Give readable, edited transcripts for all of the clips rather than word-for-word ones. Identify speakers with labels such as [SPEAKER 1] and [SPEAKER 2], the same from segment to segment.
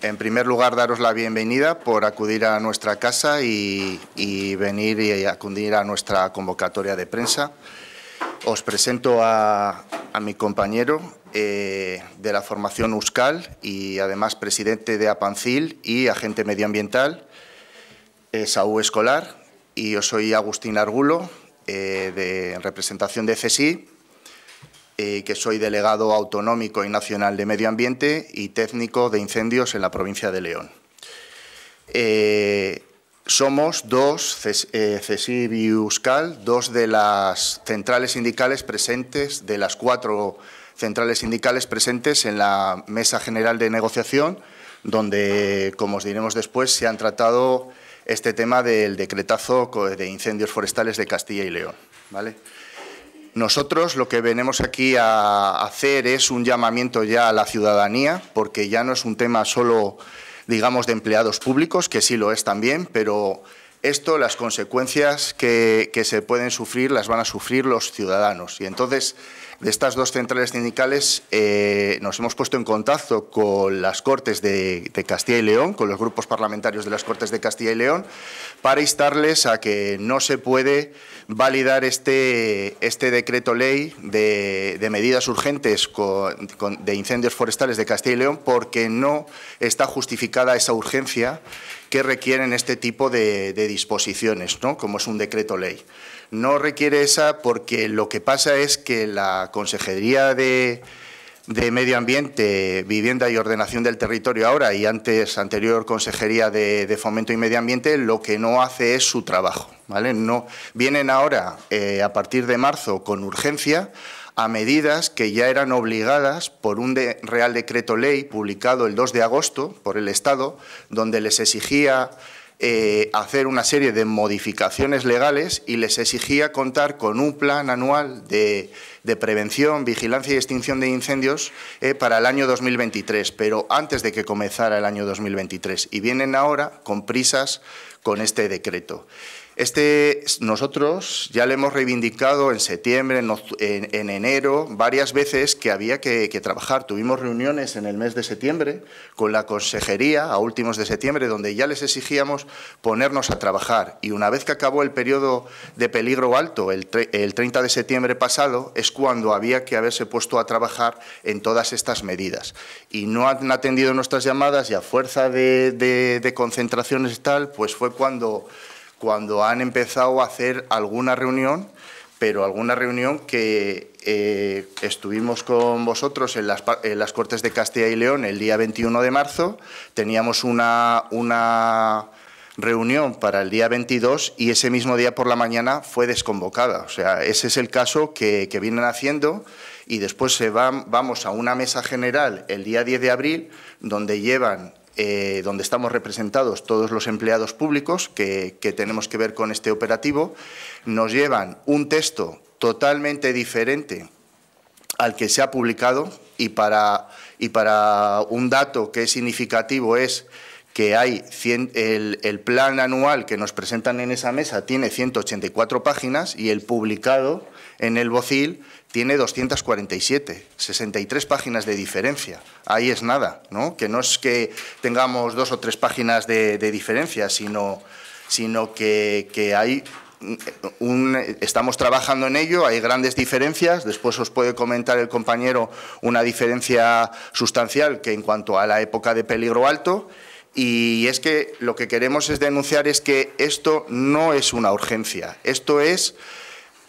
[SPEAKER 1] En primer lugar, daros la bienvenida por acudir a nuestra casa y venir y acudir a nuestra convocatoria de prensa. Os presento a mi compañero de la formación Euskal y además presidente de APANCIL y agente medioambiental, Saúl Escolar, y yo soy Agustín Argulo, de representación de CSI, que soy delegado autonómico y nacional de Medio Ambiente y técnico de incendios en la provincia de León. Somos dos, CSI y Euskal, dos de las centrales sindicales presentes, de las 4 centrales sindicales presentes en la Mesa General de Negociación, donde, como os diremos después, se han tratado este tema del decretazo de incendios forestales de Castilla y León, ¿vale? Nosotros lo que venimos aquí a hacer es un llamamiento ya a la ciudadanía, porque ya no es un tema solo, digamos, de empleados públicos, que sí lo es también, pero esto, las consecuencias que se pueden sufrir, las van a sufrir los ciudadanos. Y entonces, de estas 2 centrales sindicales, nos hemos puesto en contacto con las Cortes de Castilla y León, con los grupos parlamentarios de las Cortes de Castilla y León, para instarles a que no se puede validar este decreto ley de medidas urgentes de incendios forestales de Castilla y León, porque no está justificada esa urgencia que requieren este tipo de disposiciones, ¿no? Como es un decreto ley. No requiere esa porque lo que pasa es que la Consejería de Medio Ambiente, Vivienda y Ordenación del Territorio ahora y anterior Consejería de Fomento y Medio Ambiente, lo que no hace es su trabajo, ¿vale? No, vienen ahora, a partir de marzo, con urgencia, a medidas que ya eran obligadas por un Real Decreto Ley publicado el 2 de agosto por el Estado, donde les exigía hacer una serie de modificaciones legales y les exigía contar con un plan anual de prevención, vigilancia y extinción de incendios para el año 2023, pero antes de que comenzara el año 2023. Y vienen ahora con prisas con este decreto. Nosotros ya le hemos reivindicado en septiembre, en enero, varias veces que había que trabajar. Tuvimos reuniones en el mes de septiembre con la Consejería, a últimos de septiembre, donde ya les exigíamos ponernos a trabajar. Y una vez que acabó el periodo de peligro alto, el 30 de septiembre pasado, es cuando había que haberse puesto a trabajar en todas estas medidas. Y no han atendido nuestras llamadas y a fuerza de concentraciones y tal, pues fue cuando han empezado a hacer alguna reunión, pero alguna reunión que estuvimos con vosotros en las Cortes de Castilla y León el día 21 de marzo, teníamos una reunión para el día 22 y ese mismo día por la mañana fue desconvocada. O sea, ese es el caso que vienen haciendo y después vamos a una mesa general el día 10 de abril donde estamos representados todos los empleados públicos que tenemos que ver con este operativo, nos llevan un texto totalmente diferente al que se ha publicado y para un dato que es significativo es que el plan anual que nos presentan en esa mesa tiene 184 páginas y el publicado en el BOCIL tiene 247, 63 páginas de diferencia. Ahí es nada, ¿no? Que no es que tengamos 2 o 3 páginas de diferencia, sino que hay estamos trabajando en ello, hay grandes diferencias. Después os puede comentar el compañero una diferencia sustancial que en cuanto a la época de peligro alto. Y es que lo que queremos es denunciar es que esto no es una urgencia, esto es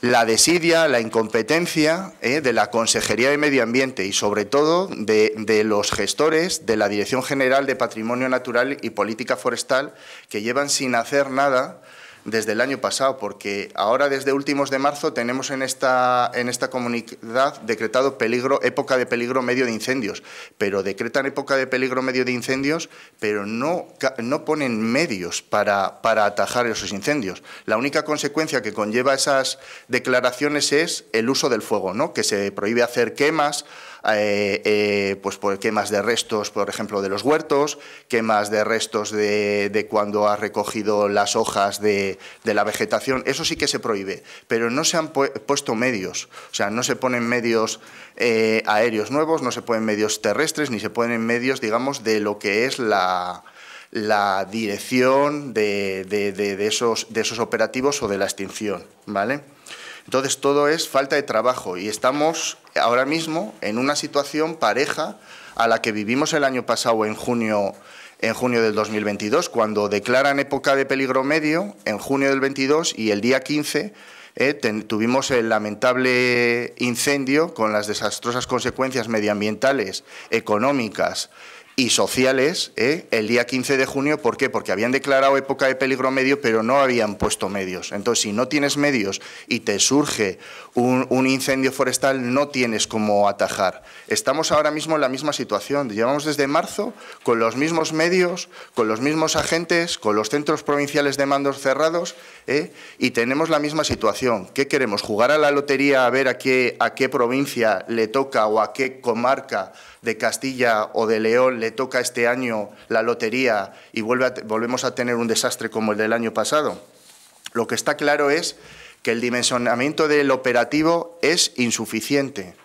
[SPEAKER 1] la desidia, la incompetencia de la Consejería de Medio Ambiente y, sobre todo, de los gestores de la Dirección General de Patrimonio Natural y Política Forestal, que llevan sin hacer nada desde el año pasado, porque ahora desde últimos de marzo tenemos en esta comunidad decretado época de peligro medio de incendios, pero decretan época de peligro medio de incendios, pero no ponen medios para atajar esos incendios. La única consecuencia que conlleva esas declaraciones es el uso del fuego, ¿no? Que se prohíbe hacer quemas, pues por quemas de restos, por ejemplo, de los huertos, quemas de restos de cuando has recogido las hojas de la vegetación, eso sí que se prohíbe, pero no se han puesto medios, o sea, no se ponen medios aéreos nuevos, no se ponen medios terrestres, ni se ponen medios, digamos, de lo que es la dirección de esos operativos o de la extinción, ¿vale? Entonces, todo es falta de trabajo y estamos ahora mismo en una situación pareja a la que vivimos el año pasado en junio del 2022, cuando declaran época de peligro medio en junio del 22 y el día 15 tuvimos el lamentable incendio con las desastrosas consecuencias medioambientales, económicas y sociales, el día 15 de junio. ¿Por qué? Porque habían declarado época de peligro medio, pero no habían puesto medios. Entonces, si no tienes medios y te surge un incendio forestal, no tienes cómo atajar. Estamos ahora mismo en la misma situación. Llevamos desde marzo con los mismos medios, con los mismos agentes, con los centros provinciales de mandos cerrados, y tenemos la misma situación. ¿Qué queremos? ¿Jugar a la lotería a ver a qué provincia le toca o a qué comarca de Castilla o de León le toca este año la lotería y volvemos a tener un desastre como el del año pasado? Lo que está claro es que el dimensionamiento del operativo es insuficiente.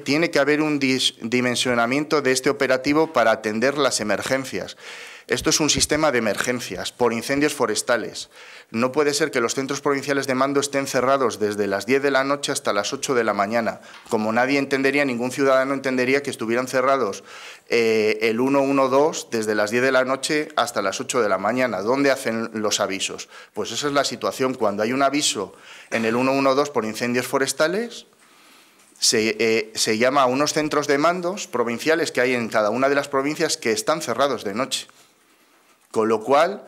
[SPEAKER 1] Tiene que haber un dimensionamiento de este operativo para atender las emergencias. Esto es un sistema de emergencias por incendios forestales. No puede ser que los centros provinciales de mando estén cerrados desde las 10 de la noche hasta las 8 de la mañana. Como nadie entendería, ningún ciudadano entendería que estuvieran cerrados el 112 desde las 10 de la noche hasta las 8 de la mañana. ¿Dónde hacen los avisos? Pues esa es la situación. Cuando hay un aviso en el 112 por incendios forestales, se llama a unos centros de mandos provinciales que hay en cada una de las provincias que están cerrados de noche. Con lo cual,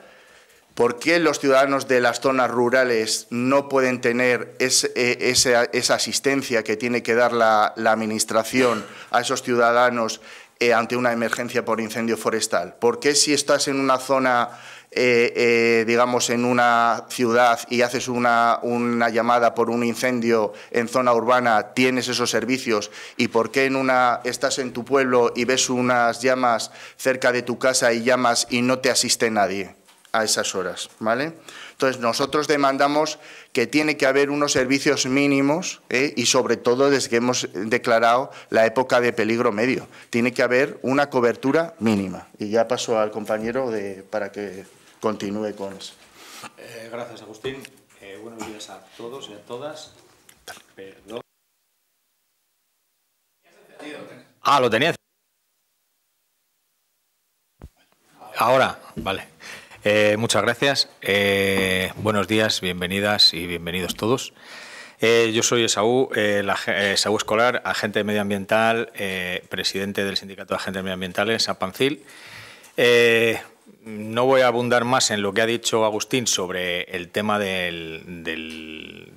[SPEAKER 1] ¿por qué los ciudadanos de las zonas rurales no pueden tener esa asistencia que tiene que dar la Administración a esos ciudadanos ante una emergencia por incendio forestal? ¿Por qué si estás en una zona, digamos, en una ciudad y haces una llamada por un incendio en zona urbana, tienes esos servicios? ¿Y por qué estás en tu pueblo y ves unas llamas cerca de tu casa y llamas y no te asiste nadie a esas horas, ¿vale? Entonces, nosotros demandamos que tiene que haber unos servicios mínimos y, sobre todo, desde que hemos declarado la época de peligro medio, tiene que haber una cobertura mínima. Y ya paso al compañero para que continúe con eso.
[SPEAKER 2] Gracias, Agustín. Buenos días a todos y a todas. Perdón. Lo tenía. Ahora, vale. Muchas gracias. Buenos días, bienvenidas y bienvenidos todos. Yo soy Esaú, Esaú Escolar, agente medioambiental, presidente del Sindicato de Agentes Medioambientales, APANCIL. No voy a abundar más en lo que ha dicho Agustín sobre el tema del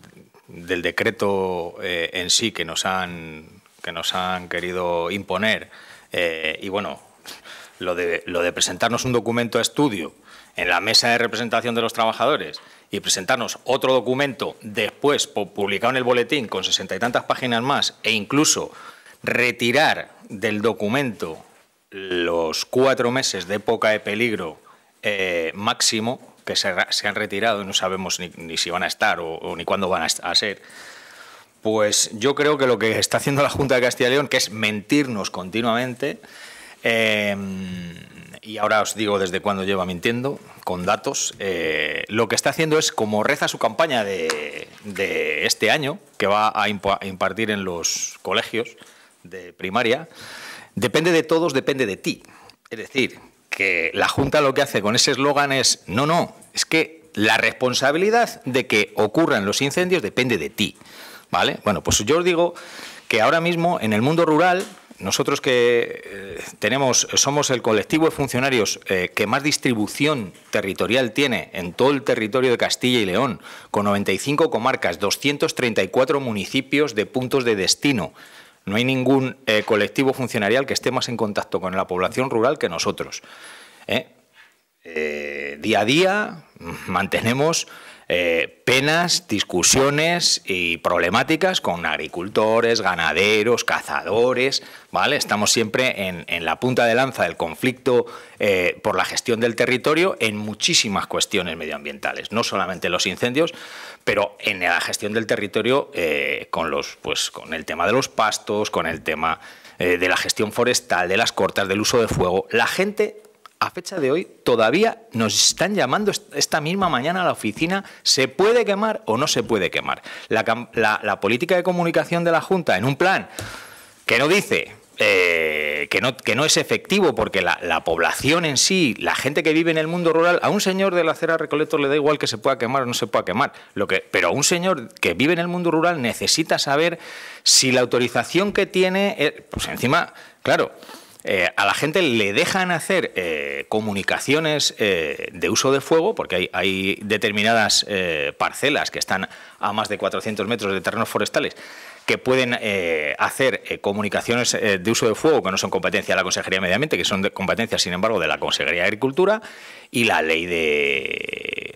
[SPEAKER 2] decreto en sí que nos han querido imponer. Y bueno, lo de presentarnos un documento de estudio en la mesa de representación de los trabajadores y presentarnos otro documento después publicado en el boletín con 60 y tantas páginas más, e incluso retirar del documento los 4 meses de época de peligro máximo que se han retirado y no sabemos ni si van a estar o ni cuándo van a ser. Pues yo creo que lo que está haciendo la Junta de Castilla y León, que es mentirnos continuamente, y ahora os digo desde cuándo lleva mintiendo, con datos, lo que está haciendo es, como reza su campaña de este año, que va a impartir en los colegios de primaria, depende de todos, depende de ti. Es decir, que la Junta lo que hace con ese eslogan es, no, es que la responsabilidad de que ocurran los incendios depende de ti, ¿vale? Bueno, pues yo os digo que ahora mismo en el mundo rural, nosotros que somos el colectivo de funcionarios que más distribución territorial tiene en todo el territorio de Castilla y León, con 95 comarcas, 234 municipios de puntos de destino. No hay ningún colectivo funcionarial que esté más en contacto con la población rural que nosotros. Día a día mantenemos penas, discusiones y problemáticas con agricultores, ganaderos, cazadores, ¿vale? Estamos siempre en la punta de lanza del conflicto por la gestión del territorio en muchísimas cuestiones medioambientales, no solamente los incendios, pero en la gestión del territorio con el tema de los pastos, con el tema de la gestión forestal, de las cortas, del uso de fuego. La gente, a fecha de hoy, todavía nos están llamando esta misma mañana a la oficina, ¿se puede quemar o no se puede quemar? La política de comunicación de la Junta, en un plan que no dice que no es efectivo, porque la población en sí, la gente que vive en el mundo rural, a un señor de la Acera Recoletos le da igual que se pueda quemar o no se pueda quemar, pero a un señor que vive en el mundo rural necesita saber si la autorización que tiene, pues encima, claro, a la gente le dejan hacer comunicaciones de uso de fuego, porque hay determinadas parcelas que están a más de 400 metros de terrenos forestales que pueden hacer comunicaciones de uso de fuego que no son competencia de la Consejería de Medio Ambiente, que son de competencia, sin embargo, de la Consejería de Agricultura, y la ley de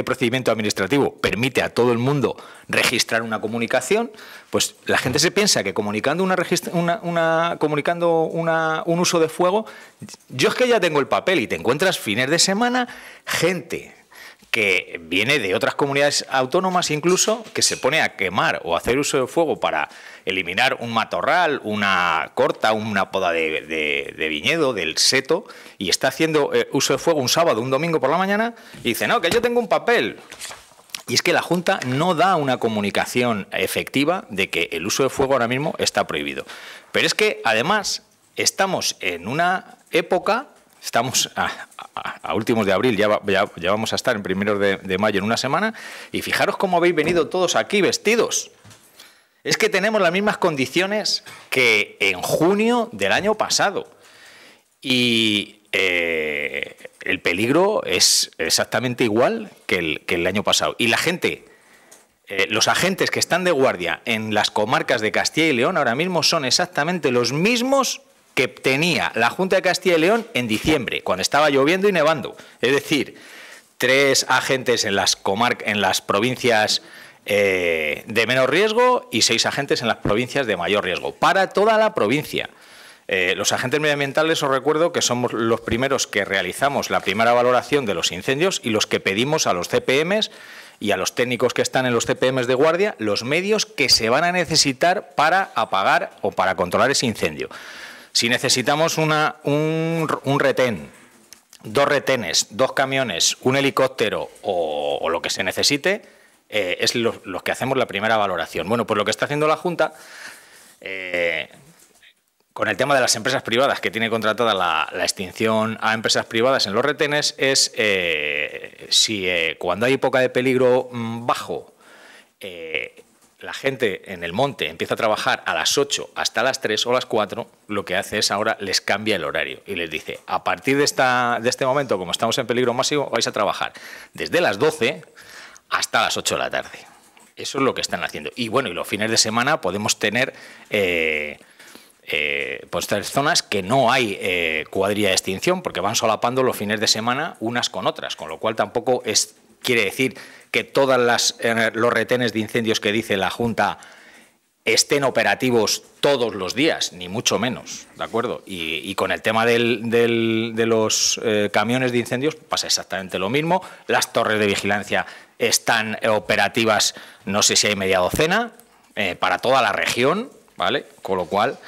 [SPEAKER 2] procedimiento administrativo permite a todo el mundo registrar una comunicación. Pues la gente se piensa que comunicando un uso de fuego, yo es que ya tengo el papel, y te encuentras fines de semana gente que viene de otras comunidades autónomas incluso, que se pone a quemar o a hacer uso de fuego para eliminar un matorral, una corta, una poda de viñedo, del seto, y está haciendo uso de fuego un sábado, un domingo por la mañana, y dice, no, que yo tengo un papel. Y es que la Junta no da una comunicación efectiva de que el uso de fuego ahora mismo está prohibido. Pero es que, además, estamos en una época... Estamos a últimos de abril, ya vamos a estar en primeros de mayo en una semana, y fijaros cómo habéis venido todos aquí vestidos. Es que tenemos las mismas condiciones que en junio del año pasado. Y el peligro es exactamente igual que el año pasado. Y la gente, los agentes que están de guardia en las comarcas de Castilla y León ahora mismo son exactamente los mismos que tenía la Junta de Castilla y León en diciembre, cuando estaba lloviendo y nevando. Es decir, 3 agentes en las provincias de menor riesgo y 6 agentes en las provincias de mayor riesgo, para toda la provincia. Los agentes medioambientales, os recuerdo que somos los primeros que realizamos la primera valoración de los incendios y los que pedimos a los CPMs y a los técnicos que están en los CPMs de guardia los medios que se van a necesitar para apagar o para controlar ese incendio. Si necesitamos un retén, 2 retenes, 2 camiones, un helicóptero o lo que se necesite, es los que hacemos la primera valoración. Bueno, pues lo que está haciendo la Junta, con el tema de las empresas privadas, que tiene contratada la extinción a empresas privadas en los retenes, es si cuando hay época de peligro bajo, la gente en el monte empieza a trabajar a las 8 hasta las 3 o las 4, lo que hace es ahora les cambia el horario y les dice, a partir de este momento, como estamos en peligro máximo, vais a trabajar desde las 12 hasta las 8 de la tarde. Eso es lo que están haciendo. Y bueno, y los fines de semana podemos tener pues 3 zonas que no hay cuadrilla de extinción, porque van solapando los fines de semana unas con otras, con lo cual tampoco quiere decir que todos los retenes de incendios que dice la Junta estén operativos todos los días, ni mucho menos, ¿de acuerdo? Y con el tema de los camiones de incendios pasa exactamente lo mismo. Las torres de vigilancia están operativas, no sé si hay media docena, para toda la región, ¿vale? Con lo cual,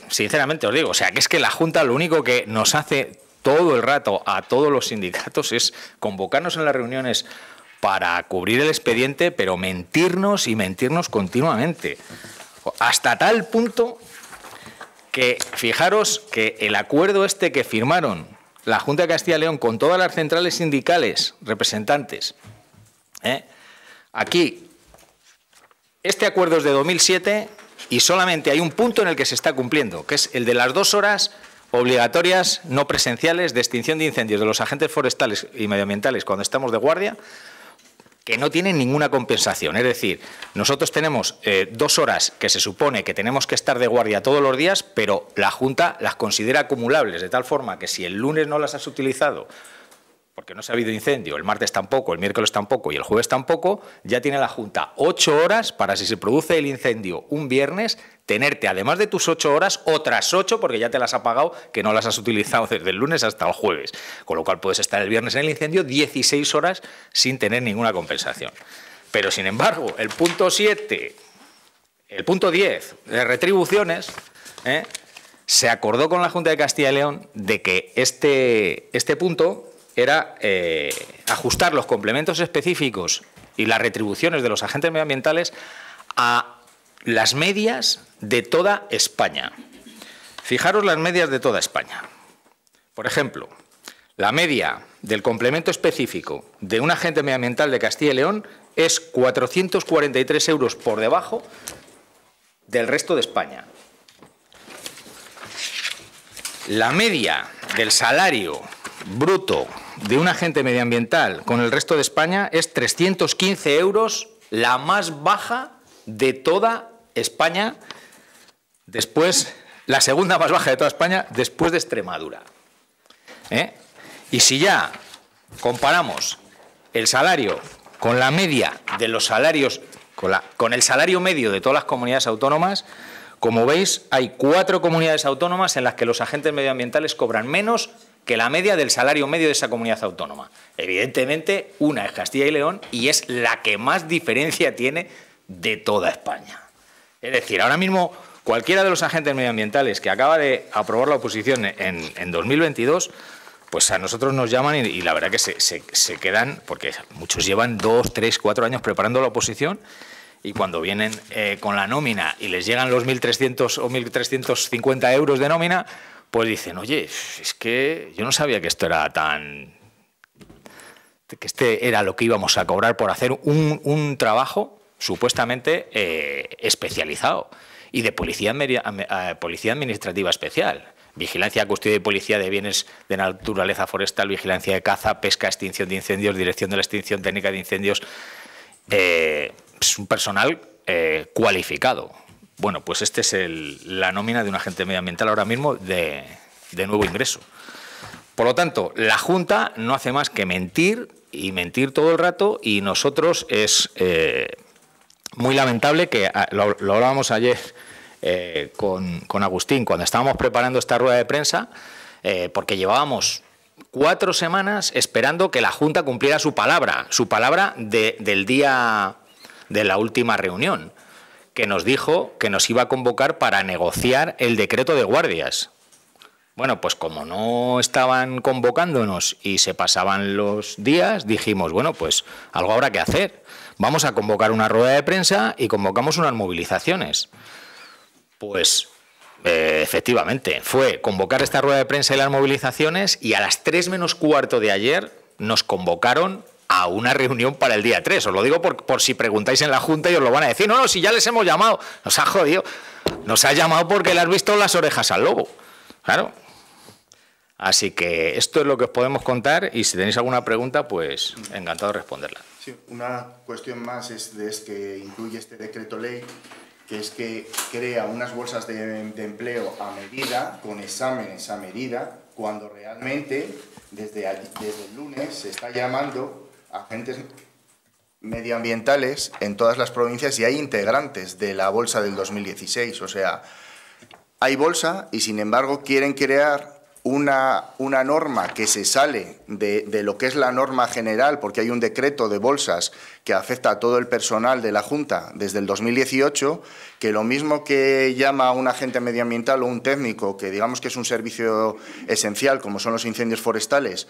[SPEAKER 2] sinceramente os digo, o sea, que es que la Junta lo único que nos hace todo el rato a todos los sindicatos es convocarnos en las reuniones para cubrir el expediente, pero mentirnos y mentirnos continuamente. Hasta tal punto que, fijaros que el acuerdo que firmaron la Junta de Castilla y León con todas las centrales sindicales representantes, aquí, este acuerdo es de 2007 y solamente hay un punto en el que se está cumpliendo, que es el de las 2 horas obligatorias no presenciales de extinción de incendios de los agentes forestales y medioambientales cuando estamos de guardia, que no tienen ninguna compensación. Es decir, nosotros tenemos 2 horas que se supone que tenemos que estar de guardia todos los días, pero la Junta las considera acumulables, de tal forma que si el lunes no las has utilizado, porque no se ha habido incendio, el martes tampoco, el miércoles tampoco y el jueves tampoco, ya tiene la Junta 8 horas para, si se produce el incendio un viernes, tenerte, además de tus 8 horas, otras 8, porque ya te las ha pagado, que no las has utilizado desde el lunes hasta el jueves. Con lo cual puedes estar el viernes en el incendio 16 horas sin tener ninguna compensación. Pero, sin embargo, el punto 7, el punto 10 de retribuciones, se acordó con la Junta de Castilla y León de que este punto era ajustar los complementos específicos y las retribuciones de los agentes medioambientales a las medias de toda España. Fijaros las medias de toda España. Por ejemplo, la media del complemento específico de un agente medioambiental de Castilla y León es 443 euros por debajo del resto de España. La media del salario bruto de un agente medioambiental con el resto de España es 315 euros, la más baja de toda España, después, la segunda más baja de toda España, después de Extremadura. Y si ya comparamos el salario con la media de los salarios, con el salario medio de todas las comunidades autónomas, como veis, hay 4 comunidades autónomas en las que los agentes medioambientales cobran menos que la media del salario medio de esa comunidad autónoma. Evidentemente, una es Castilla y León y es la que más diferencia tiene de toda España. Es decir, ahora mismo cualquiera de los agentes medioambientales que acaba de aprobar la oposición en 2022, pues a nosotros nos llaman y la verdad que se quedan, porque muchos llevan 2, 3, 4 años preparando la oposición y cuando vienen con la nómina y les llegan los 1.300 o 1.350 euros de nómina, pues dicen, oye, es que yo no sabía que esto era tan... que este era lo que íbamos a cobrar por hacer un trabajo supuestamente especializado y de policía administrativa especial. Vigilancia, custodia y policía de bienes de naturaleza forestal, vigilancia de caza, pesca, extinción de incendios, dirección de la extinción técnica de incendios. Es un personal cualificado. Bueno, pues este es la nómina de un agente medioambiental ahora mismo de nuevo ingreso. Por lo tanto, la Junta no hace más que mentir y mentir todo el rato y nosotros es muy lamentable que, lo hablábamos ayer con Agustín, cuando estábamos preparando esta rueda de prensa, porque llevábamos 4 semanas esperando que la Junta cumpliera su palabra del día de la última reunión, que nos dijo que nos iba a convocar para negociar el decreto de guardias. Bueno, pues como no estaban convocándonos y se pasaban los días, dijimos, bueno, pues algo habrá que hacer. Vamos a convocar una rueda de prensa y convocamos unas movilizaciones. Pues efectivamente, fue convocar esta rueda de prensa y las movilizaciones y a las 3 menos cuarto de ayer nos convocaron a una reunión para el día 3. Os lo digo por si preguntáis en la Junta y os lo van a decir. No, si ya les hemos llamado. Nos ha jodido. Nos ha llamado porque le has visto las orejas al lobo. Claro. Así que esto es lo que os podemos contar y si tenéis alguna pregunta, pues encantado de responderla.
[SPEAKER 1] Sí, una cuestión más es que incluye este decreto ley, que es que crea unas bolsas de empleo a medida, con exámenes a medida, cuando realmente desde el lunes se está llamando agentes medioambientales en todas las provincias y hay integrantes de la bolsa del 2016. O sea, hay bolsa y sin embargo quieren crear una norma que se sale de lo que es la norma general, porque hay un decreto de bolsas que afecta a todo el personal de la Junta desde el 2018, que lo mismo que llama a un agente medioambiental o un técnico, que digamos que es un servicio esencial, como son los incendios forestales,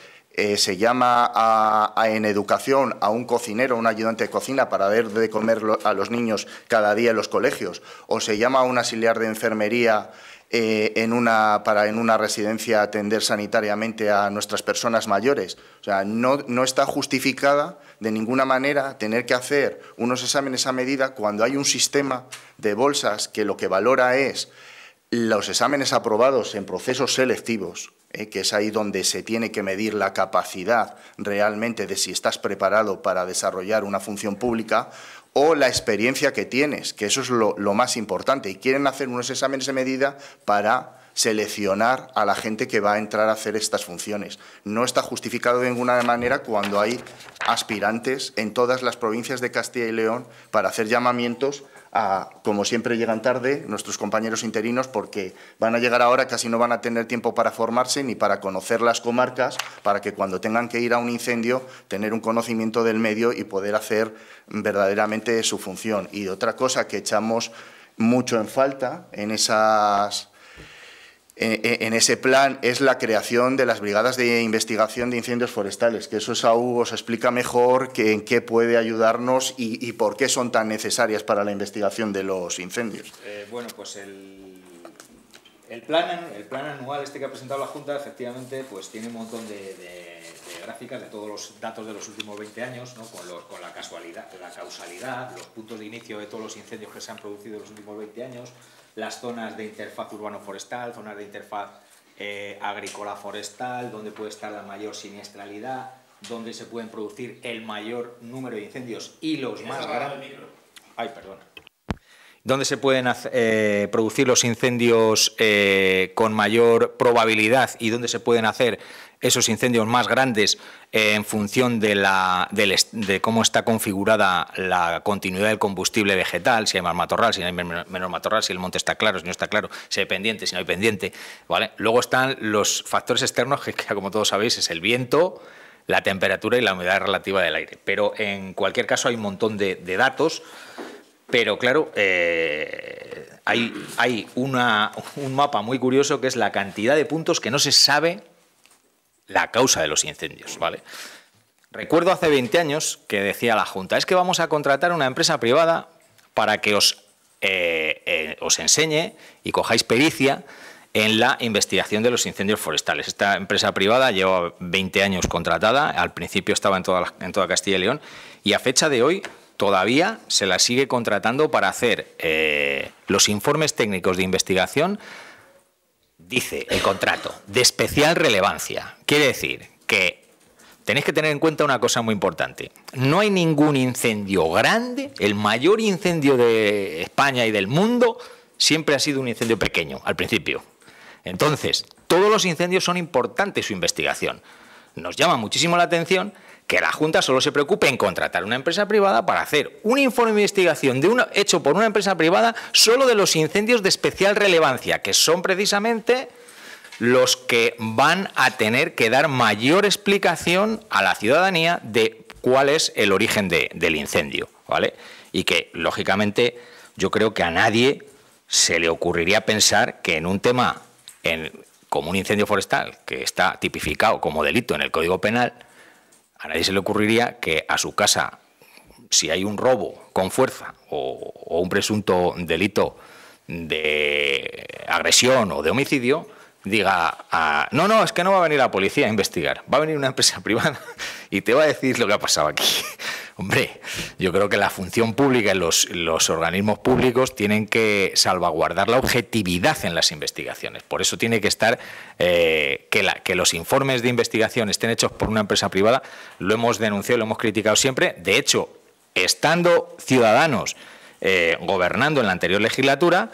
[SPEAKER 1] se llama en educación a un cocinero, un ayudante de cocina para dar de comer a los niños cada día en los colegios, o se llama a un auxiliar de enfermería en una residencia atender sanitariamente a nuestras personas mayores. O sea, no está justificada de ninguna manera tener que hacer unos exámenes a medida cuando hay un sistema de bolsas que lo que valora es Los exámenes aprobados en procesos selectivos, que es ahí donde se tiene que medir la capacidad realmente de si estás preparado para desarrollar una función pública, o la experiencia que tienes, que eso es lo más importante. Y quieren hacer unos exámenes de medida para seleccionar a la gente que va a entrar a hacer estas funciones. No está justificado de ninguna manera cuando hay aspirantes en todas las provincias de Castilla y León para hacer llamamientos a, como siempre llegan tarde, nuestros compañeros interinos, porque van a llegar ahora, casi no van a tener tiempo para formarse ni para conocer las comarcas, para que cuando tengan que ir a un incendio, tener un conocimiento del medio y poder hacer verdaderamente su función. Y otra cosa que echamos mucho en falta en ese plan es la creación de las brigadas de investigación de incendios forestales, que eso Saúl os explica mejor que en qué puede ayudarnos y por qué son tan necesarias para la investigación de los incendios.
[SPEAKER 2] Bueno, pues el plan anual que ha presentado la Junta, efectivamente, pues tiene un montón de gráficas de todos los datos de los últimos 20 años, ¿no? con la causalidad, los puntos de inicio de todos los incendios que se han producido en los últimos 20 años, las zonas de interfaz urbano-forestal, zonas de interfaz agrícola-forestal, donde puede estar la mayor siniestralidad, donde se pueden producir el mayor número de incendios y los más grandes. Ay, perdona. Donde se pueden producir los incendios con mayor probabilidad y donde se pueden hacer esos incendios más grandes en función de cómo está configurada la continuidad del combustible vegetal, si hay más matorral, si hay menos matorral, si el monte está claro, si no está claro, si hay pendiente, si no hay pendiente, ¿vale? Luego están los factores externos, que como todos sabéis es el viento, la temperatura y la humedad relativa del aire. Pero en cualquier caso hay un montón de datos. Pero claro, hay un mapa muy curioso que es la cantidad de puntos que no se sabe la causa de los incendios, ¿vale? Recuerdo hace 20 años que decía la Junta, es que vamos a contratar una empresa privada para que os enseñe y cojáis pericia en la investigación de los incendios forestales. Esta empresa privada lleva 20 años contratada, al principio estaba en toda Castilla y León, y a fecha de hoy todavía se la sigue contratando para hacer los informes técnicos de investigación, dice el contrato, de especial relevancia. Quiere decir que tenéis que tener en cuenta una cosa muy importante. No hay ningún incendio grande, el mayor incendio de España y del mundo siempre ha sido un incendio pequeño, al principio. Entonces, todos los incendios son importantes su investigación. Nos llama muchísimo la atención que la Junta solo se preocupe en contratar una empresa privada para hacer un informe de investigación hecho por una empresa privada solo de los incendios de especial relevancia, que son precisamente los que van a tener que dar mayor explicación a la ciudadanía de cuál es el origen del incendio, ¿vale? Y que, lógicamente, yo creo que a nadie se le ocurriría pensar que en un tema como un incendio forestal, que está tipificado como delito en el Código Penal, a nadie se le ocurriría que a su casa, si hay un robo con fuerza o un presunto delito de agresión o de homicidio, diga, no, es que no va a venir la policía a investigar, va a venir una empresa privada y te va a decir lo que ha pasado aquí. Hombre, yo creo que la función pública y los organismos públicos tienen que salvaguardar la objetividad en las investigaciones. Por eso tiene que estar que los informes de investigación estén hechos por una empresa privada. Lo hemos denunciado, lo hemos criticado siempre. De hecho, estando Ciudadanos gobernando en la anterior legislatura,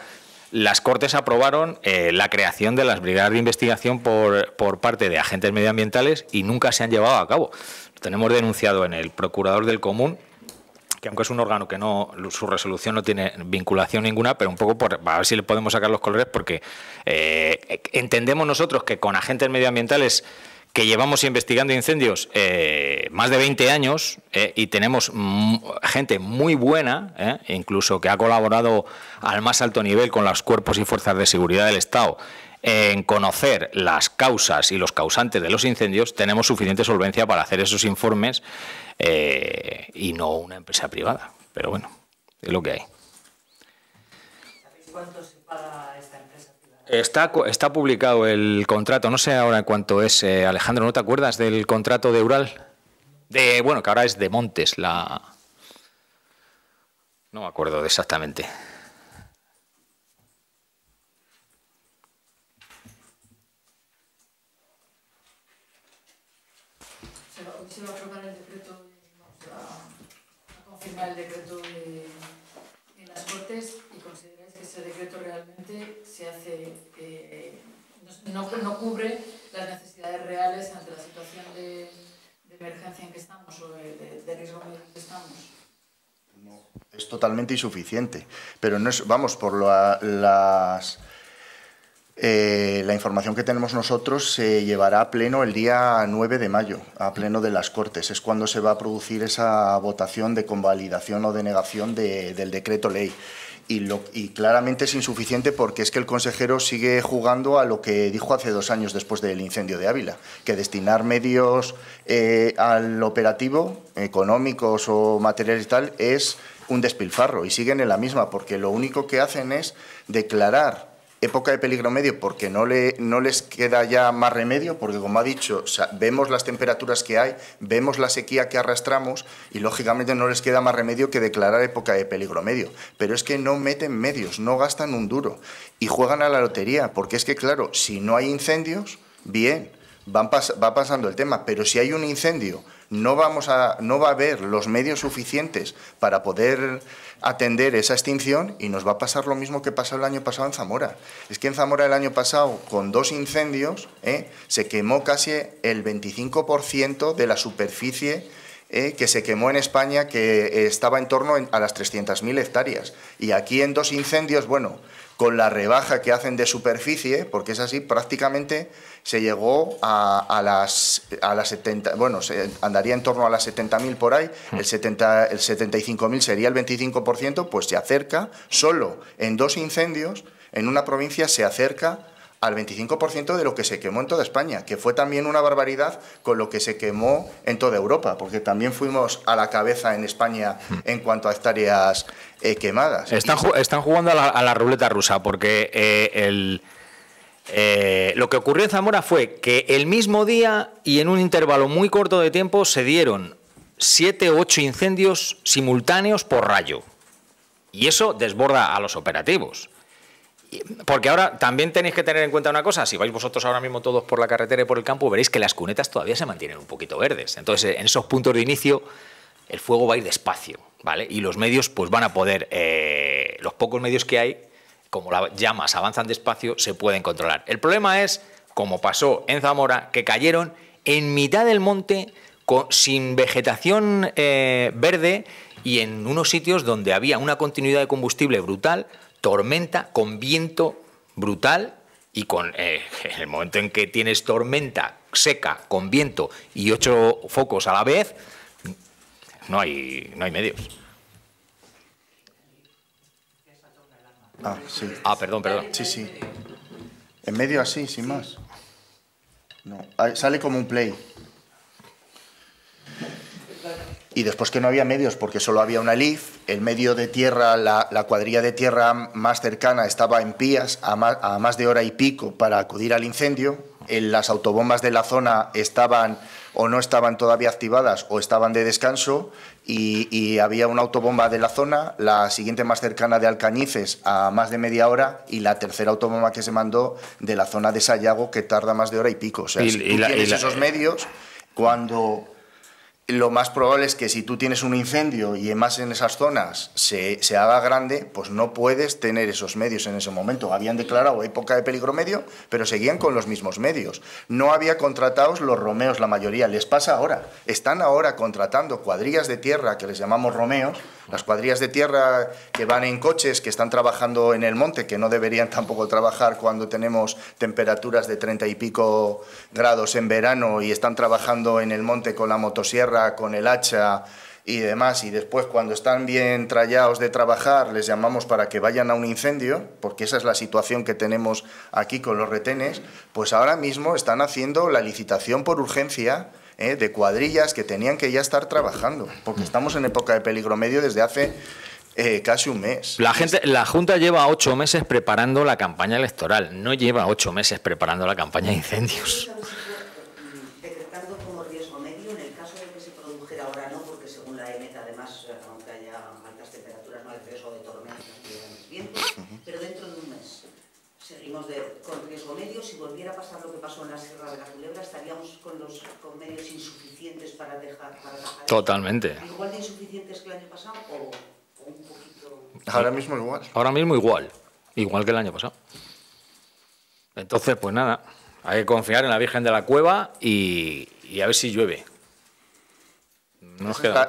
[SPEAKER 2] las Cortes aprobaron la creación de las brigadas de investigación por parte de agentes medioambientales y nunca se han llevado a cabo. Lo tenemos denunciado en el Procurador del Común, que aunque es un órgano que su resolución no tiene vinculación ninguna, pero un poco a ver si le podemos sacar los colores, porque entendemos nosotros que con agentes medioambientales que llevamos investigando incendios más de 20 años y tenemos gente muy buena, incluso que ha colaborado al más alto nivel con los cuerpos y fuerzas de seguridad del Estado en conocer las causas y los causantes de los incendios, tenemos suficiente solvencia para hacer esos informes y no una empresa privada. Pero bueno, es lo que hay.
[SPEAKER 3] ¿Sabéis cuánto se paga esta empresa privada?
[SPEAKER 2] Está publicado el contrato, no sé ahora cuánto es, Alejandro, ¿no te acuerdas del contrato de Ural? Bueno, que ahora es de Montes, no me acuerdo exactamente.
[SPEAKER 3] Hoy se va a aprobar el decreto, vamos a confirmar el decreto en las Cortes, y consideráis que ese decreto realmente se hace, no cubre las necesidades reales ante la situación de emergencia en que estamos o de riesgo medio en que estamos.
[SPEAKER 1] No, es totalmente insuficiente, pero no es, vamos, por la información que tenemos nosotros se llevará a pleno el día 9 de mayo, a pleno de las Cortes. Es cuando se va a producir esa votación de convalidación o denegación del decreto ley. Y claramente es insuficiente porque es que el consejero sigue jugando a lo que dijo hace 2 años después del incendio de Ávila, que destinar medios al operativo, económicos o materiales y tal, es un despilfarro. Y siguen en la misma, porque lo único que hacen es declarar época de peligro medio porque no les queda ya más remedio, porque como ha dicho, o sea, vemos las temperaturas que hay, vemos la sequía que arrastramos y lógicamente no les queda más remedio que declarar época de peligro medio. Pero es que no meten medios, no gastan un duro y juegan a la lotería, porque es que claro, si no hay incendios, bien, va pasando el tema, pero si hay un incendio no va a haber los medios suficientes para poder atender esa extinción y nos va a pasar lo mismo que pasó el año pasado en Zamora. Es que en Zamora el año pasado, con 2 incendios, se quemó casi el 25% de la superficie que se quemó en España, que estaba en torno a las 300.000 hectáreas. Y aquí en 2 incendios, bueno, con la rebaja que hacen de superficie, porque es así, prácticamente se llegó a las 70, bueno, andaría en torno a las 70.000 por ahí, el 75.000 sería el 25%, pues se acerca, solo en 2 incendios, en una provincia se acerca al 25% de lo que se quemó en toda España, que fue también una barbaridad con lo que se quemó en toda Europa, porque también fuimos a la cabeza en España en cuanto a hectáreas quemadas.
[SPEAKER 2] Están jugando a la ruleta rusa, porque lo que ocurrió en Zamora fue que el mismo día y en un intervalo muy corto de tiempo se dieron 7 u 8 incendios simultáneos por rayo. Y eso desborda a los operativos. Porque ahora también tenéis que tener en cuenta una cosa: si vais vosotros ahora mismo todos por la carretera y por el campo, veréis que las cunetas todavía se mantienen un poquito verdes. Entonces, en esos puntos de inicio, el fuego va a ir despacio, ¿vale? Y los medios pues van a poder, los pocos medios que hay, como las llamas avanzan despacio, se pueden controlar. El problema es, como pasó en Zamora, que cayeron en mitad del monte sin vegetación verde y en unos sitios donde había una continuidad de combustible brutal, tormenta, con viento brutal, y con en el momento en que tienes tormenta seca, con viento y 8 focos a la vez, no hay medios.
[SPEAKER 1] Ah, sí.
[SPEAKER 2] Ah, perdón.
[SPEAKER 1] Sí, sí. En medio así, sin más. No, sale como un play. Y después que no había medios porque solo había una LIF, el medio de tierra, la cuadrilla de tierra más cercana estaba en Pías a más de hora y pico para acudir al incendio. Las autobombas de la zona estaban o no estaban todavía activadas o estaban de descanso, y había una autobomba de la zona, la siguiente más cercana de Alcañices a más de media hora, y la tercera autobomba que se mandó de la zona de Sayago, que tarda más de hora y pico. O sea, si tú tienes esos medios, cuando lo más probable es que si tú tienes un incendio y más en esas zonas se haga grande, pues no puedes tener esos medios en ese momento. Habían declarado época de peligro medio, pero seguían con los mismos medios. No había contratados los romeos, la mayoría. Les pasa ahora. Están ahora contratando cuadrillas de tierra, que les llamamos romeos, las cuadrillas de tierra que van en coches, que están trabajando en el monte, que no deberían tampoco trabajar cuando tenemos temperaturas de 30 y pico grados en verano, y están trabajando en el monte con la motosierra, con el hacha y demás, y después cuando están bien trallados de trabajar les llamamos para que vayan a un incendio, porque esa es la situación que tenemos aquí con los retenes. Pues ahora mismo están haciendo la licitación por urgencia de cuadrillas que tenían que ya estar trabajando, porque estamos en época de peligro medio desde hace casi un mes.
[SPEAKER 2] La Junta lleva 8 meses preparando la campaña electoral, no lleva 8 meses preparando la campaña de incendios.
[SPEAKER 4] Decretando como riesgo medio, en el caso de que se produjera ahora no, porque según la EMET, además, aunque haya altas temperaturas, no hay riesgo de tormentas ni grandes vientos, pero dentro de un mes, ¿seguiría seguimos con riesgo medio. Si volviera a pasar lo que pasó en la Sierra de la Culebra, estaríamos con medios insuficientes para dejar.
[SPEAKER 2] Totalmente.
[SPEAKER 4] ¿Igual de insuficientes que el año pasado o un poquito?
[SPEAKER 1] Ahora mismo igual.
[SPEAKER 2] Ahora mismo igual que el año pasado. Entonces, pues nada, hay que confiar en la Virgen de la Cueva y a ver si llueve.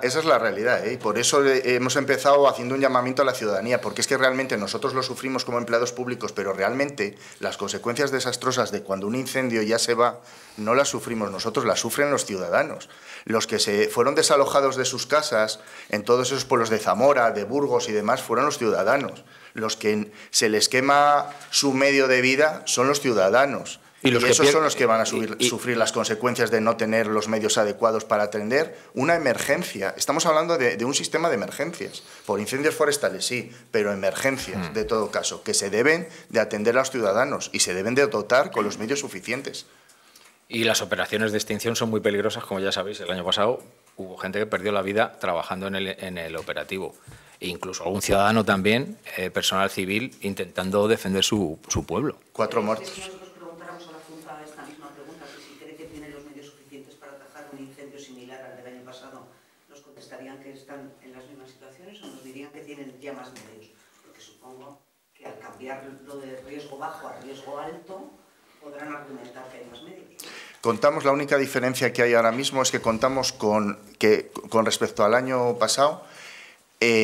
[SPEAKER 1] Esa es la realidad, ¿eh? Y por eso hemos empezado haciendo un llamamiento a la ciudadanía, porque es que realmente nosotros lo sufrimos como empleados públicos, pero realmente las consecuencias desastrosas de cuando un incendio ya se va, no las sufrimos nosotros, las sufren los ciudadanos. Los que se fueron desalojados de sus casas en todos esos pueblos de Zamora, de Burgos y demás, fueron los ciudadanos. Los que se les quema su medio de vida son los ciudadanos. Y esos son los que van a sufrir las consecuencias de no tener los medios adecuados para atender una emergencia. Estamos hablando de un sistema de emergencias. Por incendios forestales, sí, pero emergencias, de todo caso, que se deben de atender a los ciudadanos y se deben de dotar con los medios suficientes.
[SPEAKER 2] Y las operaciones de extinción son muy peligrosas, como ya sabéis. El año pasado hubo gente que perdió la vida trabajando en el operativo. E incluso algún ciudadano también, personal civil, intentando defender su pueblo.
[SPEAKER 1] 4 muertos.
[SPEAKER 4] Que están en las mismas situaciones o nos dirían que tienen ya más medios, porque supongo que al cambiar lo de riesgo bajo a riesgo alto podrán argumentar que hay más medios.
[SPEAKER 1] Contamos, la única diferencia que hay ahora mismo es que contamos con respecto al año pasado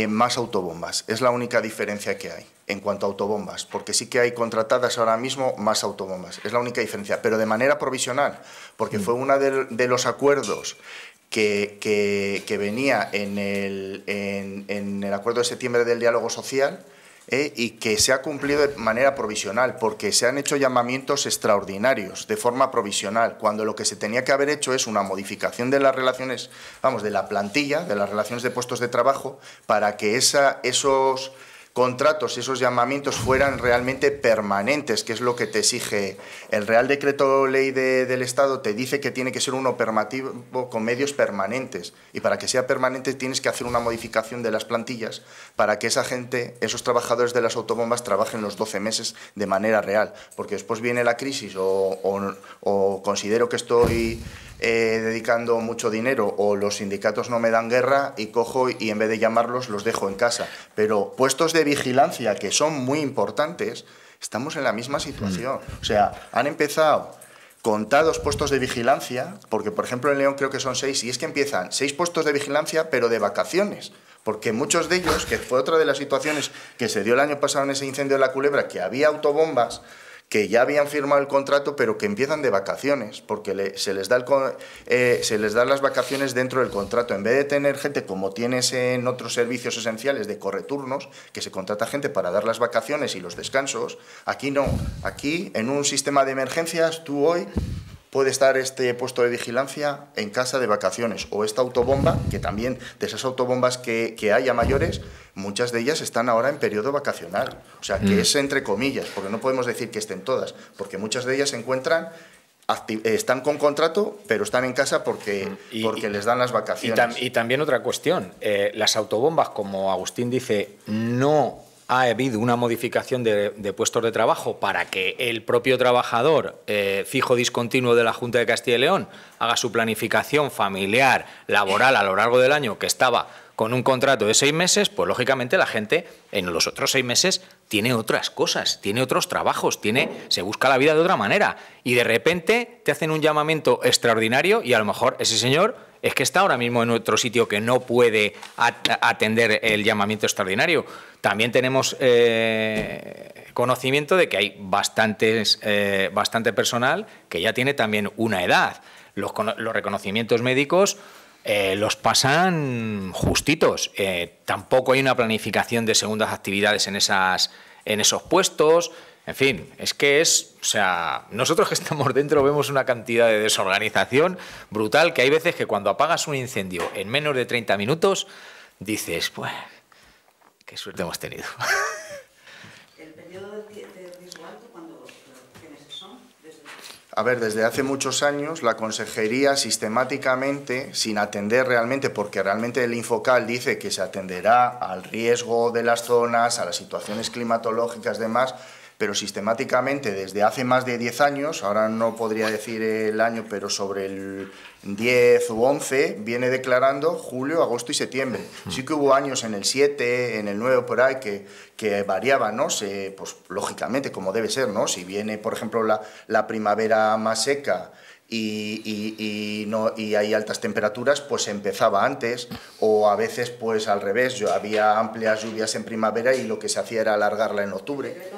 [SPEAKER 1] más autobombas. Es la única diferencia que hay en cuanto a autobombas, porque sí que hay contratadas ahora mismo más autobombas. Es la única diferencia, pero de manera provisional, porque fue uno de los acuerdos que venía en el acuerdo de septiembre del diálogo social y que se ha cumplido de manera provisional, porque se han hecho llamamientos extraordinarios de forma provisional, cuando lo que se tenía que haber hecho es una modificación de las relaciones, de la plantilla, de las relaciones de puestos de trabajo, para que esos contratos y esos llamamientos fueran realmente permanentes, que es lo que te exige el Real Decreto Ley del Estado. Te dice que tiene que ser uno permativo con medios permanentes, y para que sea permanente tienes que hacer una modificación de las plantillas para que esa gente, esos trabajadores de las autobombas, trabajen los 12 meses de manera real, porque después viene la crisis o considero que estoy dedicando mucho dinero o los sindicatos no me dan guerra y cojo y en vez de llamarlos los dejo en casa. Pero puestos de vigilancia que son muy importantes, estamos en la misma situación. O sea, han empezado contados puestos de vigilancia, porque por ejemplo en León creo que son 6, y es que empiezan 6 puestos de vigilancia pero de vacaciones. Porque muchos de ellos, que fue otra de las situaciones que se dio el año pasado en ese incendio de la Culebra, que había autobombas que ya habían firmado el contrato, pero que empiezan de vacaciones, porque se les da las vacaciones dentro del contrato. En vez de tener gente como tienes en otros servicios esenciales de correturnos, que se contrata gente para dar las vacaciones y los descansos, aquí no. Aquí, en un sistema de emergencias, tú hoy puede estar este puesto de vigilancia en casa de vacaciones, o esta autobomba, que también de esas autobombas que hay a mayores, muchas de ellas están ahora en periodo vacacional. O sea, que es entre comillas, porque no podemos decir que estén todas, porque muchas de ellas se encuentran, están con contrato, pero están en casa porque les dan las vacaciones.
[SPEAKER 2] Y también otra cuestión, las autobombas, como Agustín dice, no ha habido una modificación de puestos de trabajo para que el propio trabajador fijo discontinuo de la Junta de Castilla y León haga su planificación familiar, laboral a lo largo del año, que estaba con un contrato de 6 meses, pues lógicamente la gente en los otros 6 meses tiene otras cosas, tiene otros trabajos, se busca la vida de otra manera, y de repente te hacen un llamamiento extraordinario y a lo mejor ese señor es que está ahora mismo en otro sitio que no puede atender el llamamiento extraordinario. También tenemos conocimiento de que hay bastante personal que ya tiene también una edad. Los reconocimientos médicos los pasan justitos. Tampoco hay una planificación de segundas actividades en esos puestos. En fin, o sea, nosotros que estamos dentro vemos una cantidad de desorganización brutal, que hay veces que cuando apagas un incendio en menos de 30 minutos dices, pues, qué suerte hemos tenido.
[SPEAKER 4] ¿El periodo de riesgo alto qué meses son?
[SPEAKER 1] A ver, desde hace muchos años la consejería sistemáticamente, sin atender realmente, porque realmente el Infocal dice que se atenderá al riesgo de las zonas, a las situaciones climatológicas, demás, pero sistemáticamente desde hace más de 10 años, ahora no podría decir el año, pero sobre el 10 u 11, viene declarando julio, agosto y septiembre. Sí que hubo años en el 7, en el 9 por ahí, que variaban, ¿no? Pues lógicamente, como debe ser, ¿no? Si viene, por ejemplo, la primavera más seca y hay altas temperaturas, pues empezaba antes, o a veces pues al revés, había amplias lluvias en primavera y lo que se hacía era alargarla en octubre.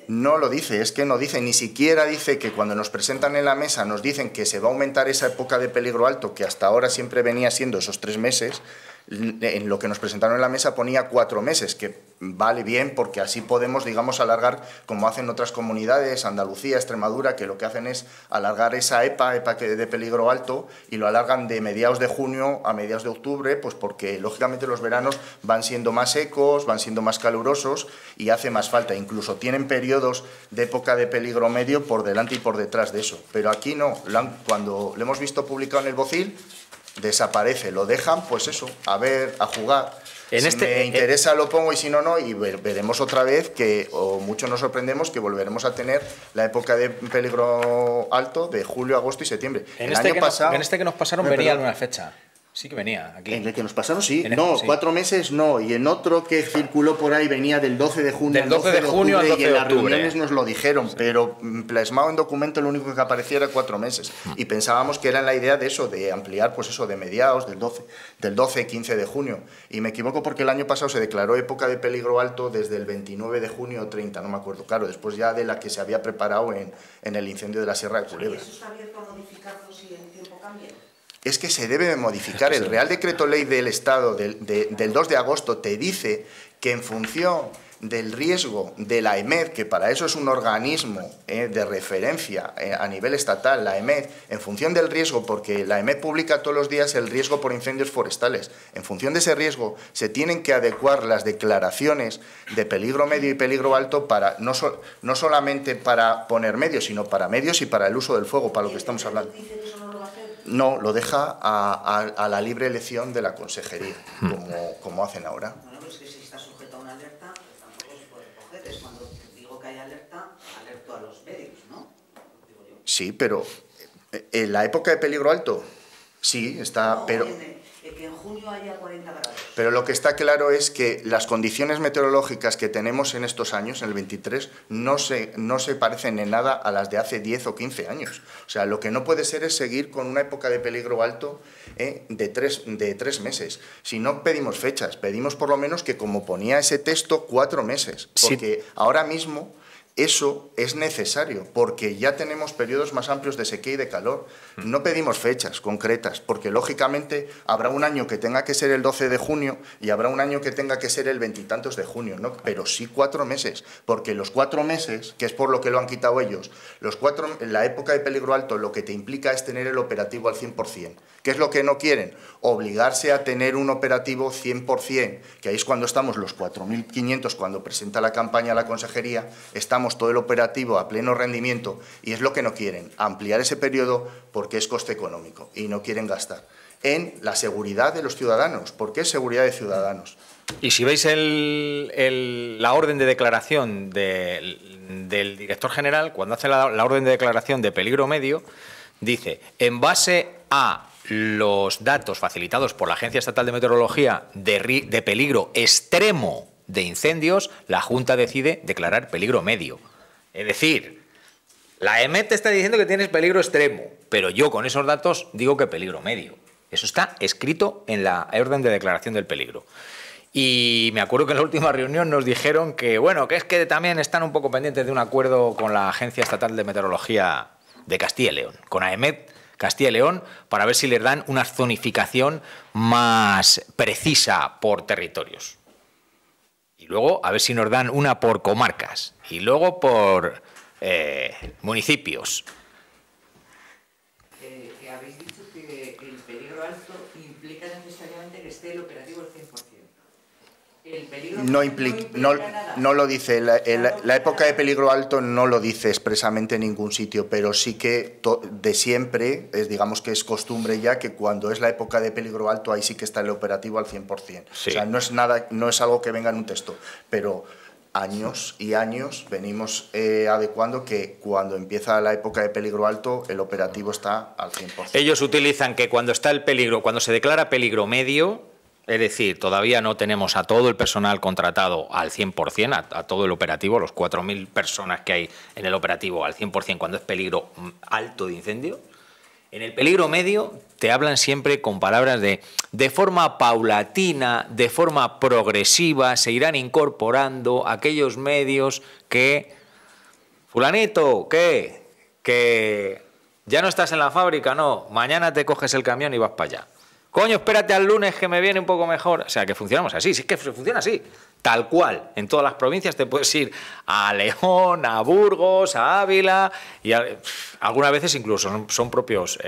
[SPEAKER 1] No lo dice, es que no dice, ni siquiera dice que cuando nos presentan en la mesa nos dicen que se va a aumentar esa época de peligro alto, que hasta ahora siempre venía siendo esos 3 meses, en lo que nos presentaron en la mesa ponía 4 meses, que vale bien porque así podemos, digamos, alargar, como hacen otras comunidades, Andalucía, Extremadura, que lo que hacen es alargar esa EPA de peligro alto, y lo alargan de mediados de junio a mediados de octubre, pues porque lógicamente los veranos van siendo más secos, van siendo más calurosos y hace más falta. Incluso tienen periodos de época de peligro medio por delante y por detrás de eso. Pero aquí no, cuando lo hemos visto publicado en el BOCIL, desaparece, lo dejan, pues eso, a ver, a jugar. Si me interesa lo pongo y si no, no, y veremos otra vez que, o mucho nos sorprendemos, que volveremos a tener la época de peligro alto de julio, agosto y septiembre.
[SPEAKER 2] En este que nos pasaron venía alguna fecha. Sí que venía aquí.
[SPEAKER 1] En el que nos pasaron, sí. No, 4 meses no. Y en otro que circuló por ahí venía del 12 de junio
[SPEAKER 2] al 12 de junio al 12 de octubre.
[SPEAKER 1] Y en las reuniones nos lo dijeron, sí. Pero plasmado en documento lo único que aparecía era 4 meses. Y pensábamos que era la idea de eso, de ampliar, pues eso, de mediados, del 12, 15 de junio. Y me equivoco porque el año pasado se declaró época de peligro alto desde el 29 de junio o 30, no me acuerdo. Claro, después ya de la que se había preparado en el incendio de la Sierra de Culebra.
[SPEAKER 4] ¿Y eso está abierto a modificarlo si el tiempo cambia?
[SPEAKER 1] Es que se debe modificar. El Real Decreto Ley del Estado del 2 de agosto te dice que en función del riesgo de la EMED, que para eso es un organismo de referencia a nivel estatal, la EMED, en función del riesgo, porque la EMED publica todos los días el riesgo por incendios forestales, en función de ese riesgo se tienen que adecuar las declaraciones de peligro medio y peligro alto para no solamente para poner medios, sino para medios y para el uso del fuego, para lo que estamos hablando. No, lo deja a la libre elección de la consejería, como hacen ahora.
[SPEAKER 4] Bueno, pues que si está sujeto a una alerta, pues tampoco se puede coger. Es cuando digo que hay alerta, alerto a los medios, ¿no? Digo yo.
[SPEAKER 1] Sí, pero en la época de peligro alto, sí, está...
[SPEAKER 4] No,
[SPEAKER 1] pero
[SPEAKER 4] que en junio haya 40 grados.
[SPEAKER 1] Pero lo que está claro es que las condiciones meteorológicas que tenemos en estos años, en el 23, no se parecen en nada a las de hace 10 o 15 años. O sea, lo que no puede ser es seguir con una época de peligro alto de 3 meses. Si no pedimos fechas, pedimos por lo menos que, como ponía ese texto, 4 meses. Porque sí. Ahora mismo eso es necesario, porque ya tenemos periodos más amplios de sequía y de calor. No pedimos fechas concretas, porque lógicamente habrá un año que tenga que ser el 12 de junio y habrá un año que tenga que ser el 20 y tantos de junio, ¿no? Pero sí 4 meses, porque los 4 meses, que es por lo que lo han quitado ellos, la época de peligro alto lo que te implica es tener el operativo al 100%. ¿Qué es lo que no quieren? Obligarse a tener un operativo 100%, que ahí es cuando estamos los 4.500, cuando presenta la campaña a la consejería, estamos todo el operativo a pleno rendimiento, y es lo que no quieren, ampliar ese periodo porque es coste económico y no quieren gastar en la seguridad de los ciudadanos, porque es seguridad de ciudadanos.
[SPEAKER 2] Y si veis la orden de declaración del director general, cuando hace la orden de declaración de peligro medio, dice, en base a los datos facilitados por la Agencia Estatal de Meteorología de peligro extremo de incendios, la Junta decide declarar peligro medio. Es decir, la EMET te está diciendo que tienes peligro extremo, pero yo con esos datos digo que peligro medio. Eso está escrito en la orden de declaración del peligro. Y me acuerdo que en la última reunión nos dijeron que, bueno, que es que también están un poco pendientes de un acuerdo con la Agencia Estatal de Meteorología de Castilla y León, con AEMET Castilla y León, para ver si les dan una zonificación más precisa por territorios. Y luego a ver si nos dan una por comarcas y luego por municipios.
[SPEAKER 5] Habéis dicho que el peligro alto implica necesariamente que esté el operativo al 100%. El peligro
[SPEAKER 1] no lo dice. La época de peligro alto no lo dice expresamente en ningún sitio, pero sí que de siempre, digamos que es costumbre ya que cuando es la época de peligro alto ahí sí que está el operativo al 100%. Sí. O sea, no es algo que venga en un texto, pero años y años venimos adecuando que cuando empieza la época de peligro alto, el operativo está al 100%.
[SPEAKER 2] Ellos utilizan que cuando está el peligro, cuando se declara peligro medio, es decir, todavía no tenemos a todo el personal contratado al 100%, a todo el operativo, los 4.000 personas que hay en el operativo al 100% cuando es peligro alto de incendio. En el peligro medio te hablan siempre con palabras de forma paulatina, de forma progresiva, se irán incorporando aquellos medios que... Fulanito, ¿qué? Que ya no estás en la fábrica, no. Mañana te coges el camión y vas para allá. Coño, espérate al lunes que me viene un poco mejor. O sea, que funcionamos así, sí, es que funciona así. Tal cual. En todas las provincias te puedes ir a León, a Burgos, a Ávila y algunas veces incluso son propios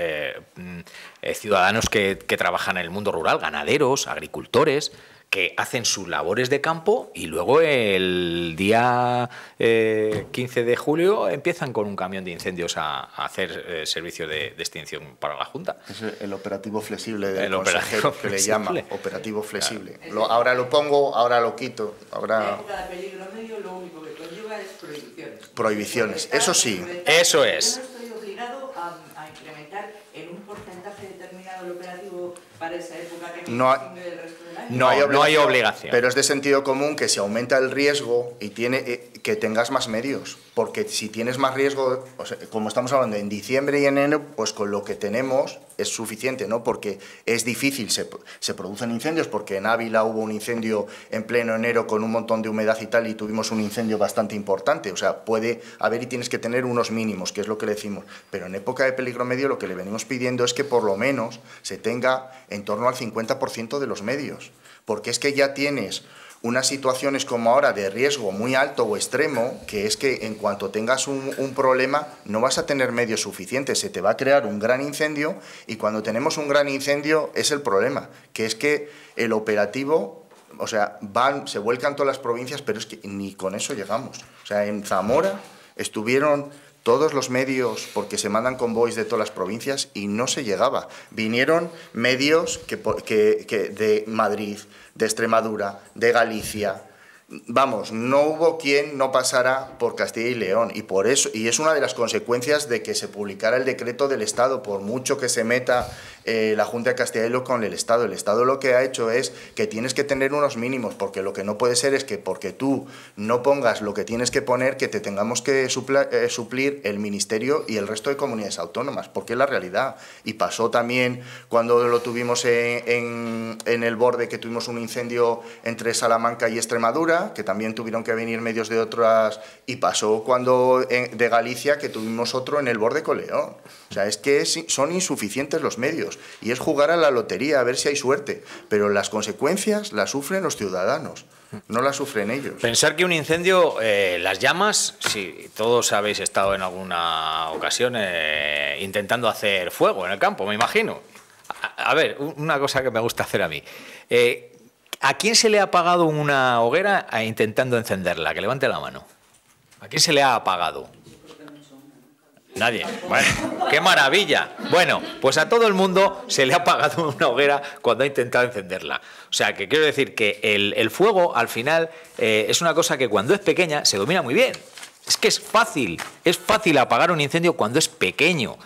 [SPEAKER 2] ciudadanos que trabajan en el mundo rural, ganaderos, agricultores, que hacen sus labores de campo y luego el día 15 de julio empiezan con un camión de incendios a hacer servicio de extinción para la Junta.
[SPEAKER 1] Es el operativo flexible del consejero, que le llama operativo flexible. Ahora lo pongo, ahora lo quito. Ahora...
[SPEAKER 5] Cada peligro medio lo único que conlleva es prohibiciones.
[SPEAKER 1] Prohibiciones, eso sí.
[SPEAKER 2] Eso es.
[SPEAKER 5] Yo no estoy obligado a incrementar en un porcentaje determinado el operativo para esa época que
[SPEAKER 1] no
[SPEAKER 5] distingue del resto del año.
[SPEAKER 2] No hay obligación.
[SPEAKER 1] Pero es de sentido común que se aumenta el riesgo y que tengas más medios. Porque si tienes más riesgo, o sea, como estamos hablando en diciembre y en enero, pues con lo que tenemos es suficiente, ¿no? Porque es difícil, se producen incendios, porque en Ávila hubo un incendio en pleno enero con un montón de humedad y tal, y tuvimos un incendio bastante importante. O sea, puede haber y tienes que tener unos mínimos, que es lo que le decimos. Pero en época de peligro medio lo que le venimos pidiendo es que por lo menos se tenga en torno al 50% de los medios. Porque es que ya tienes unas situaciones como ahora de riesgo muy alto o extremo, que es que en cuanto tengas un problema no vas a tener medios suficientes, se te va a crear un gran incendio y cuando tenemos un gran incendio es el problema, que es que el operativo, o sea, se vuelcan todas las provincias, pero es que ni con eso llegamos. O sea, en Zamora estuvieron todos los medios, porque se mandan convoys de todas las provincias y no se llegaba. Vinieron medios que de Madrid, de Extremadura, de Galicia. Vamos, no hubo quien no pasara por Castilla y León y por eso, y es una de las consecuencias de que se publicara el decreto del Estado, por mucho que se meta la Junta de Castilla y León con el Estado. El Estado lo que ha hecho es que tienes que tener unos mínimos, porque lo que no puede ser es que porque tú no pongas lo que tienes que poner, que te tengamos que suplir el Ministerio y el resto de comunidades autónomas, porque es la realidad. Y pasó también cuando lo tuvimos en el borde, que tuvimos un incendio entre Salamanca y Extremadura, que también tuvieron que venir medios de otras, y pasó cuando de Galicia, que tuvimos otro en el borde con León. O sea, es que son insuficientes los medios y es jugar a la lotería a ver si hay suerte, pero las consecuencias las sufren los ciudadanos, no las sufren ellos.
[SPEAKER 2] Pensar que un incendio, las llamas, si todos habéis estado en alguna ocasión intentando hacer fuego en el campo, me imagino. A ver, una cosa que me gusta hacer a mí. ¿A quién se le ha apagado una hoguera intentando encenderla? Que levante la mano. ¿A quién se le ha apagado? Nadie. Bueno, ¡qué maravilla! Bueno, pues a todo el mundo se le ha apagado una hoguera cuando ha intentado encenderla. O sea, que quiero decir que el fuego, al final, es una cosa que cuando es pequeña se domina muy bien. Es que es fácil apagar un incendio cuando es pequeño.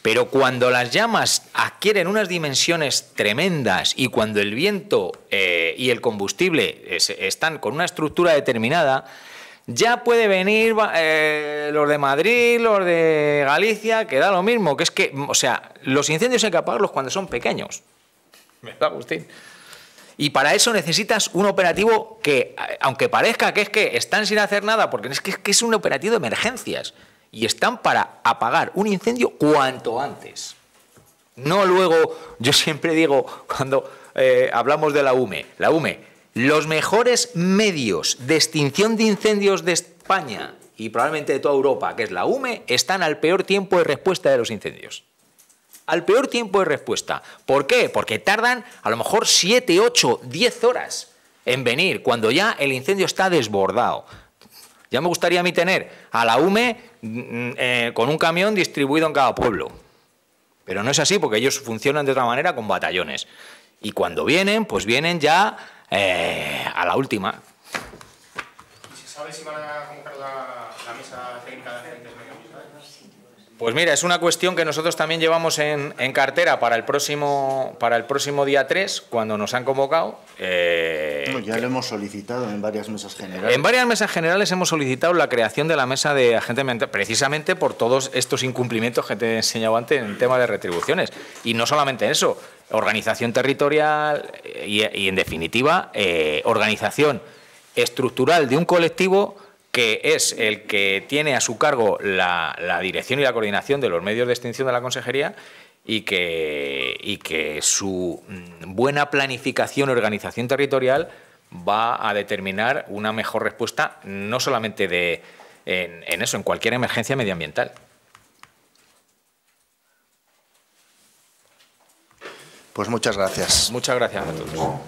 [SPEAKER 2] Pero cuando las llamas adquieren unas dimensiones tremendas y cuando el viento y el combustible están con una estructura determinada, ya puede venir los de Madrid, los de Galicia, que da lo mismo, que es que, o sea, los incendios hay que apagarlos cuando son pequeños. ¿Verdad, Agustín? Y para eso necesitas un operativo que, aunque parezca que es que están sin hacer nada, porque es que es un operativo de emergencias, y están para apagar un incendio cuanto antes. No luego, yo siempre digo, cuando hablamos de la UME, los mejores medios de extinción de incendios de España y probablemente de toda Europa, que es la UME, están al peor tiempo de respuesta de los incendios. Al peor tiempo de respuesta. ¿Por qué? Porque tardan a lo mejor 7, 8, 10 horas en venir, cuando ya el incendio está desbordado. Ya me gustaría a mí tener a la UME con un camión distribuido en cada pueblo. Pero no es así, porque ellos funcionan de otra manera con batallones. Y cuando vienen, pues vienen ya a la última.
[SPEAKER 6] ¿Sabes si van a convocar la mesa técnica de agentes medioambientales?
[SPEAKER 2] Pues mira, es una cuestión que nosotros también llevamos en cartera para el próximo día 3, cuando nos han convocado.
[SPEAKER 1] Ya lo hemos solicitado en varias mesas generales.
[SPEAKER 2] En varias mesas generales hemos solicitado la creación de la mesa de agentes medioambientales, precisamente por todos estos incumplimientos que te he enseñado antes en el tema de retribuciones. Y no solamente eso, organización territorial y en definitiva, organización estructural de un colectivo que es el que tiene a su cargo la dirección y la coordinación de los medios de extinción de la Consejería y que su buena planificación y organización territorial va a determinar una mejor respuesta, no solamente en cualquier emergencia medioambiental.
[SPEAKER 1] Pues muchas gracias.
[SPEAKER 2] Muchas gracias a todos.